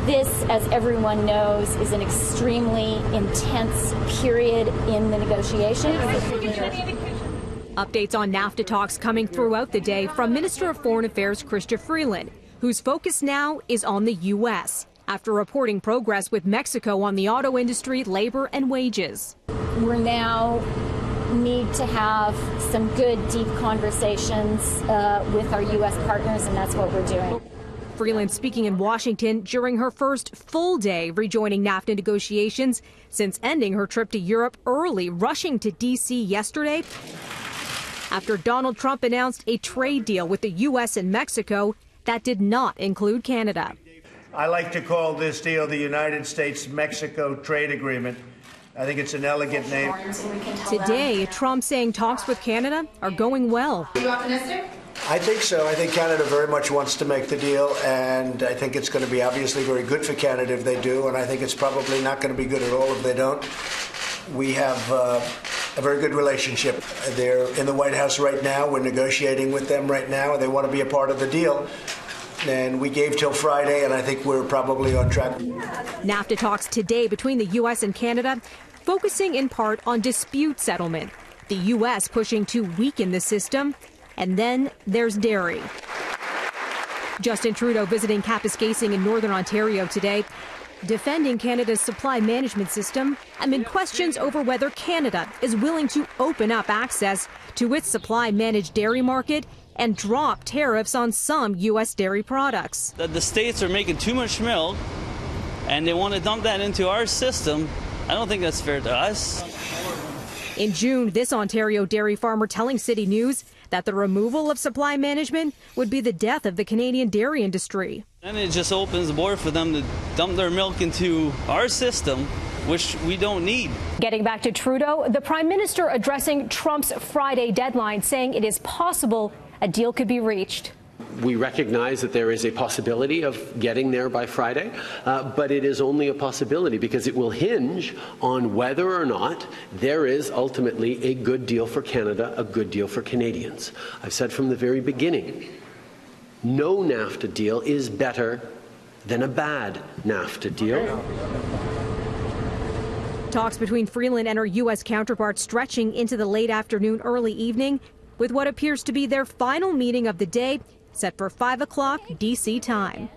This, as everyone knows, is an extremely intense period in the negotiations. Updates on NAFTA talks coming throughout the day from Minister of Foreign Affairs Chrystia Freeland, whose focus now is on the U.S. after reporting progress with Mexico on the auto industry, labor and wages. We're now need to have some good, deep conversations with our U.S. partners, and that's what we're doing. Freeland speaking in Washington during her first full day rejoining NAFTA negotiations since ending her trip to Europe early, rushing to D.C. yesterday after Donald Trump announced a trade deal with the U.S. and Mexico that did not include Canada. I like to call this deal the United States-Mexico Trade Agreement. I think it's an elegant name. Today, Trump saying talks with Canada are going well. Are you optimistic? I think so. I think Canada very much wants to make the deal, and I think it's going to be obviously very good for Canada if they do, and I think it's probably not going to be good at all if they don't. We have a very good relationship. They're in the White House right now. We're negotiating with them right now, and they want to be a part of the deal. And we gave till Friday, and I think we're probably on track. NAFTA talks today between the U.S. and Canada, focusing in part on dispute settlement. The U.S. pushing to weaken the system. And then there's dairy. Justin Trudeau visiting Kapuskasing in Northern Ontario today, defending Canada's supply management system amid questions over whether Canada is willing to open up access to its supply-managed dairy market and drop tariffs on some U.S. dairy products. The states are making too much milk, and they want to dump that into our system. I don't think that's fair to us. In June, this Ontario dairy farmer telling CityNews that the removal of supply management would be the death of the Canadian dairy industry. And it just opens the door for them to dump their milk into our system, which we don't need. Getting back to Trudeau, the Prime Minister addressing Trump's Friday deadline, saying it is possible a deal could be reached. We recognize that there is a possibility of getting there by Friday, but it is only a possibility because it will hinge on whether or not there is ultimately a good deal for Canada, a good deal for Canadians. I've said from the very beginning, no NAFTA deal is better than a bad NAFTA deal. Talks between Freeland and her U.S. counterpart stretching into the late afternoon, early evening, with what appears to be their final meeting of the day, set for 5 o'clock D.C. time.